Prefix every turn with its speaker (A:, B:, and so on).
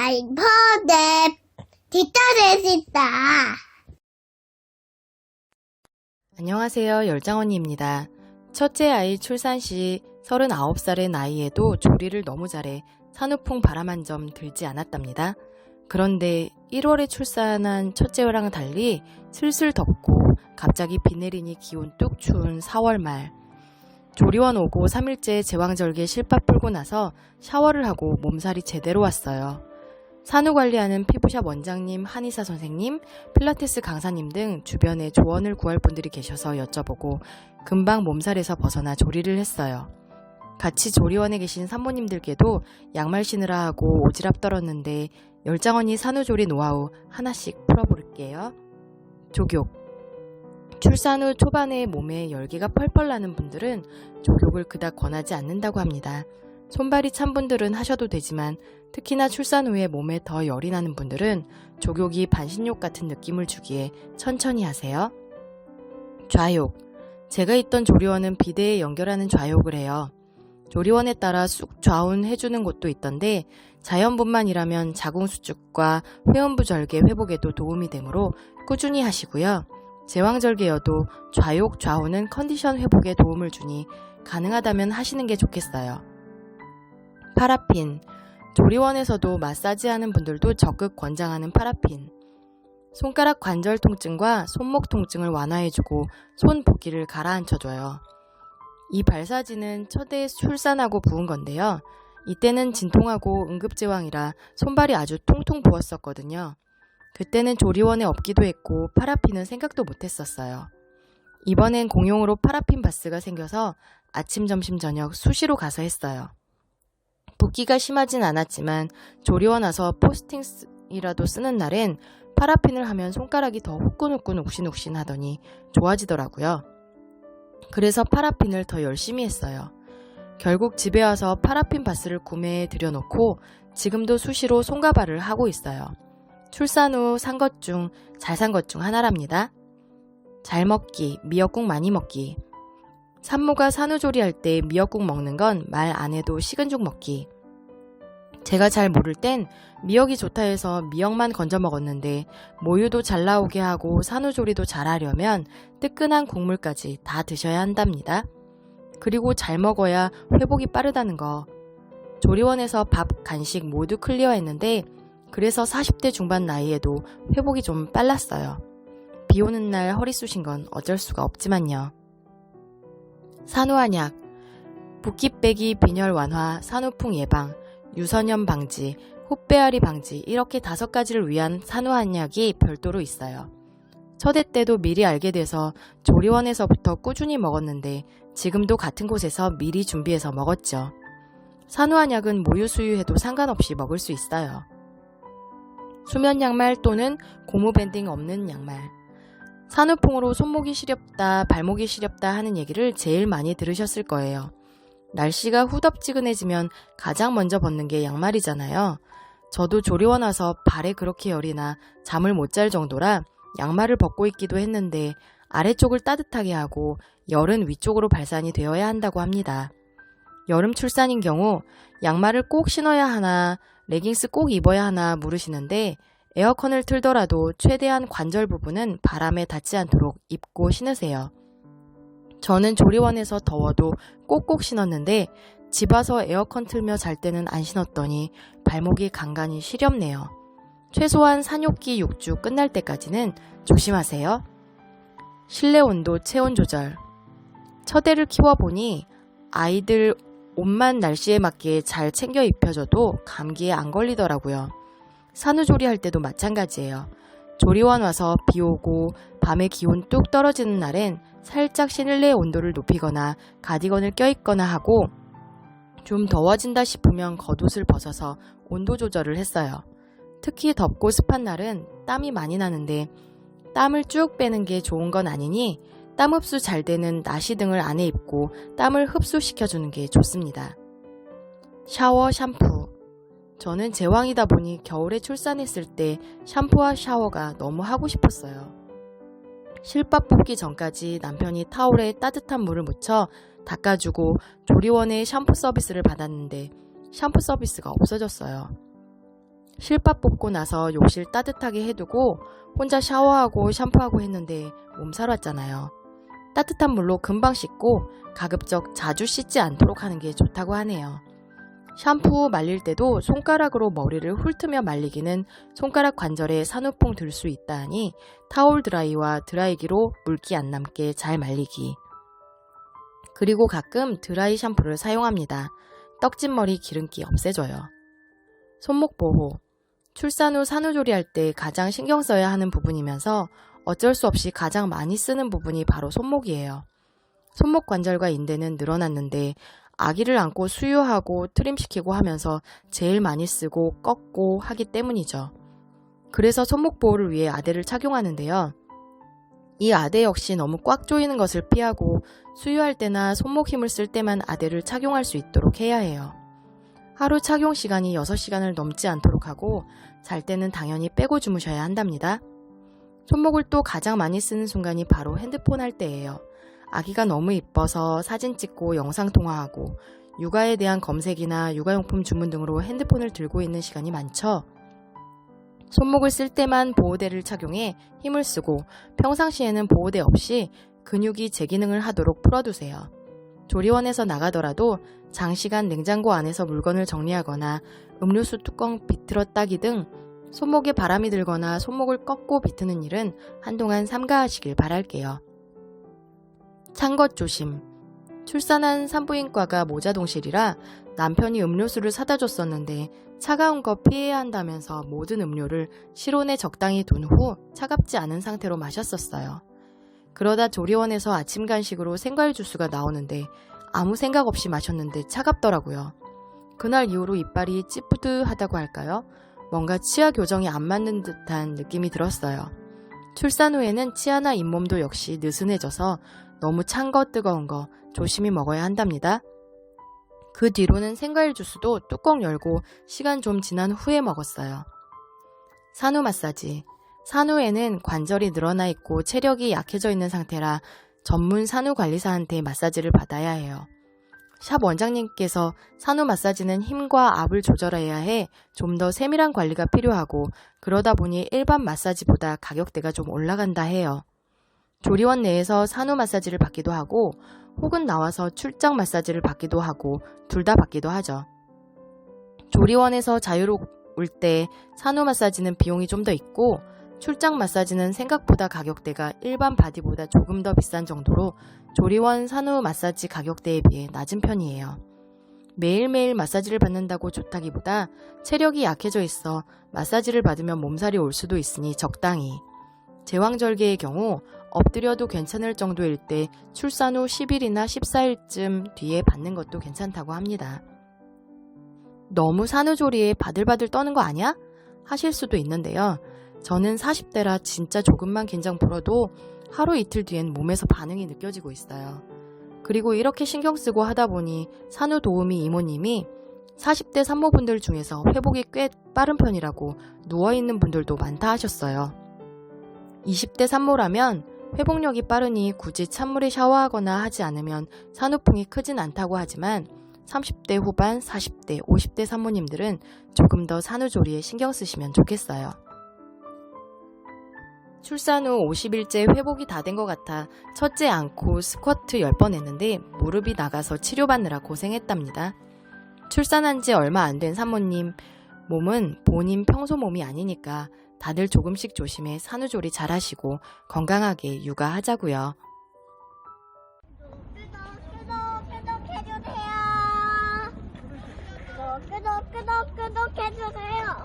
A: 아이포드 디터넷이다.
B: 안녕하세요. 열장언니입니다. 첫째 아이 출산 시 39살의 나이에도 조리를 너무 잘해 산후풍 바람 한 점 들지 않았답니다. 그런데 1월에 출산한 첫째랑 달리 슬슬 덥고 갑자기 비 내리니 기온 뚝 추운 4월 말. 조리원 오고 3일째 제왕절개 실밥 풀고 나서 샤워를 하고 몸살이 제대로 왔어요. 산후관리하는 피부샵 원장님, 한의사 선생님, 필라테스 강사님 등 주변에 조언을 구할 분들이 계셔서 여쭤보고 금방 몸살에서 벗어나 조리를 했어요. 같이 조리원에 계신 산모님들께도 양말 신으라 하고 오지랖 떨었는데 열장언니 산후조리 노하우 하나씩 풀어볼게요. 족욕. 출산 후 초반에 몸에 열기가 펄펄 나는 분들은 족욕을 그닥 권하지 않는다고 합니다. 손발이 찬 분들은 하셔도 되지만 특히나 출산 후에 몸에 더 열이 나는 분들은 족욕이 반신욕 같은 느낌을 주기에 천천히 하세요. 좌욕. 제가 있던 조리원은 비데에 연결하는 좌욕을 해요. 조리원에 따라 쑥 좌운 해주는 곳도 있던데 자연분만이라면 자궁수축과 회음부 절개 회복에도 도움이 되므로 꾸준히 하시고요. 제왕절개여도 좌욕, 좌우는 컨디션 회복에 도움을 주니 가능하다면 하시는 게 좋겠어요. 파라핀. 조리원에서도 마사지하는 분들도 적극 권장하는 파라핀. 손가락 관절 통증과 손목 통증을 완화해주고 손 붓기를 가라앉혀줘요. 이 발사지는 첫해 출산하고 부은 건데요. 이때는 진통하고 응급제왕이라 손발이 아주 통통 부었었거든요. 그때는 조리원에 없기도 했고 파라핀은 생각도 못했었어요. 이번엔 공용으로 파라핀 바스가 생겨서 아침, 점심, 저녁 수시로 가서 했어요. 붓기가 심하진 않았지만 조리원 와서 포스팅이라도 쓰는 날엔 파라핀을 하면 손가락이 더 후끈후끈 욱신욱신 하더니 좋아지더라고요. 그래서 파라핀을 더 열심히 했어요. 결국 집에 와서 파라핀 바스를 구매해 들여놓고 지금도 수시로 손가발을 하고 있어요. 출산 후 산 것 중 잘 산 것 중 하나랍니다. 잘 먹기, 미역국 많이 먹기. 산모가 산후조리할 때 미역국 먹는 건 말 안 해도 식은 죽 먹기. 제가 잘 모를 땐 미역이 좋다 해서 미역만 건져 먹었는데 모유도 잘 나오게 하고 산후조리도 잘 하려면 뜨끈한 국물까지 다 드셔야 한답니다. 그리고 잘 먹어야 회복이 빠르다는 거. 조리원에서 밥, 간식 모두 클리어했는데 그래서 40대 중반 나이에도 회복이 좀 빨랐어요. 비 오는 날 허리 쑤신 건 어쩔 수가 없지만요. 산후한약. 붓기 빼기, 빈혈 완화, 산후풍 예방, 유선염 방지, 훗배앓이 방지 이렇게 5가지를 위한 산후한약이 별도로 있어요. 첫해 때도 미리 알게 돼서 조리원에서부터 꾸준히 먹었는데 지금도 같은 곳에서 미리 준비해서 먹었죠. 산후한약은 모유 수유해도 상관없이 먹을 수 있어요. 수면 양말 또는 고무 밴딩 없는 양말. 산후풍으로 손목이 시렵다, 발목이 시렵다 하는 얘기를 제일 많이 들으셨을 거예요. 날씨가 후덥지근해지면 가장 먼저 벗는 게 양말이잖아요. 저도 조리원 와서 발에 그렇게 열이 나 잠을 못 잘 정도라 양말을 벗고 있기도 했는데 아래쪽을 따뜻하게 하고 열은 위쪽으로 발산이 되어야 한다고 합니다. 여름 출산인 경우 양말을 꼭 신어야 하나, 레깅스 꼭 입어야 하나 물으시는데 에어컨을 틀더라도 최대한 관절 부분은 바람에 닿지 않도록 입고 신으세요. 저는 조리원에서 더워도 꼭꼭 신었는데 집 와서 에어컨 틀며 잘 때는 안 신었더니 발목이 간간히 시렵네요. 최소한 산욕기 6주 끝날 때까지는 조심하세요. 실내 온도 체온 조절. 첫애를 키워보니 아이들 옷만 날씨에 맞게 잘 챙겨 입혀줘도 감기에 안 걸리더라고요. 산후조리 할 때도 마찬가지예요. 조리원 와서 비 오고 밤에 기온 뚝 떨어지는 날엔 살짝 실내 온도를 높이거나 가디건을 껴입거나 하고 좀 더워진다 싶으면 겉옷을 벗어서 온도 조절을 했어요. 특히 덥고 습한 날은 땀이 많이 나는데 땀을 쭉 빼는 게 좋은 건 아니니 땀 흡수 잘 되는 나시 등을 안에 입고 땀을 흡수시켜주는 게 좋습니다. 샤워, 샴푸. 저는 제왕이다 보니 겨울에 출산했을 때 샴푸와 샤워가 너무 하고 싶었어요. 실밥 뽑기 전까지 남편이 타올에 따뜻한 물을 묻혀 닦아주고 조리원에 샴푸 서비스를 받았는데 샴푸 서비스가 없어졌어요. 실밥 뽑고 나서 욕실 따뜻하게 해두고 혼자 샤워하고 샴푸하고 했는데 몸살 왔잖아요. 따뜻한 물로 금방 씻고 가급적 자주 씻지 않도록 하는 게 좋다고 하네요. 샴푸 말릴 때도 손가락으로 머리를 훑으며 말리기는 손가락 관절에 산후풍 들 수 있다 하니 타올 드라이와 드라이기로 물기 안 남게 잘 말리기. 그리고 가끔 드라이 샴푸를 사용합니다. 떡진 머리 기름기 없애줘요. 손목 보호. 출산 후 산후조리할 때 가장 신경 써야 하는 부분이면서 어쩔 수 없이 가장 많이 쓰는 부분이 바로 손목이에요. 손목 관절과 인대는 늘어났는데 아기를 안고 수유하고 트림시키고 하면서 제일 많이 쓰고 꺾고 하기 때문이죠. 그래서 손목 보호를 위해 아대를 착용하는데요. 이 아대 역시 너무 꽉 조이는 것을 피하고 수유할 때나 손목 힘을 쓸 때만 아대를 착용할 수 있도록 해야 해요. 하루 착용 시간이 6시간을 넘지 않도록 하고 잘 때는 당연히 빼고 주무셔야 한답니다. 손목을 또 가장 많이 쓰는 순간이 바로 핸드폰 할 때예요. 아기가 너무 이뻐서 사진 찍고 영상 통화하고 육아에 대한 검색이나 육아용품 주문 등으로 핸드폰을 들고 있는 시간이 많죠. 손목을 쓸 때만 보호대를 착용해 힘을 쓰고 평상시에는 보호대 없이 근육이 제 기능을 하도록 풀어두세요. 조리원에서 나가더라도 장시간 냉장고 안에서 물건을 정리하거나 음료수 뚜껑 비틀어 따기 등 손목에 바람이 들거나 손목을 꺾고 비트는 일은 한동안 삼가하시길 바랄게요. 찬 것 조심. 출산한 산부인과가 모자동실이라 남편이 음료수를 사다 줬었는데 차가운 거 피해야 한다면서 모든 음료를 실온에 적당히 둔 후 차갑지 않은 상태로 마셨었어요. 그러다 조리원에서 아침 간식으로 생과일 주스가 나오는데 아무 생각 없이 마셨는데 차갑더라고요. 그날 이후로 이빨이 찌뿌드하다고 할까요? 뭔가 치아 교정이 안 맞는 듯한 느낌이 들었어요. 출산 후에는 치아나 잇몸도 역시 느슨해져서 너무 찬 거 뜨거운 거 조심히 먹어야 한답니다. 그 뒤로는 생과일 주스도 뚜껑 열고 시간 좀 지난 후에 먹었어요. 산후 마사지. 산후에는 관절이 늘어나 있고 체력이 약해져 있는 상태라 전문 산후관리사한테 마사지를 받아야 해요. 샵 원장님께서 산후 마사지는 힘과 압을 조절해야 해 좀 더 세밀한 관리가 필요하고 그러다 보니 일반 마사지보다 가격대가 좀 올라간다 해요. 조리원 내에서 산후 마사지를 받기도 하고 혹은 나와서 출장 마사지를 받기도 하고 둘 다 받기도 하죠. 조리원에서 자유로울 때 산후 마사지는 비용이 좀 더 있고 출장 마사지는 생각보다 가격대가 일반 바디보다 조금 더 비싼 정도로 조리원 산후 마사지 가격대에 비해 낮은 편이에요. 매일매일 마사지를 받는다고 좋다기보다 체력이 약해져 있어 마사지를 받으면 몸살이 올 수도 있으니 적당히. 제왕절개의 경우 엎드려도 괜찮을 정도일 때 출산 후 10일이나 14일쯤 뒤에 받는 것도 괜찮다고 합니다. 너무 산후조리에 바들바들 떠는 거 아니야? 하실 수도 있는데요. 저는 40대라 진짜 조금만 긴장 풀어도 하루 이틀 뒤엔 몸에서 반응이 느껴지고 있어요. 그리고 이렇게 신경 쓰고 하다 보니 산후도우미 이모님이 40대 산모분들 중에서 회복이 꽤 빠른 편이라고 누워있는 분들도 많다 하셨어요. 20대 산모라면 회복력이 빠르니 굳이 찬물에 샤워하거나 하지 않으면 산후풍이 크진 않다고 하지만 30대 후반, 40대, 50대 산모님들은 조금 더 산후조리에 신경 쓰시면 좋겠어요. 출산 후 50일째 회복이 다 된 것 같아 첫째 안고 스쿼트 10번 했는데 무릎이 나가서 치료받느라 고생했답니다. 출산한 지 얼마 안 된 산모님 몸은 본인 평소 몸이 아니니까 다들 조금씩 조심해 산후조리 잘하시고 건강하게 육아하자고요.
A: 구독해주세요. 구독해주세요.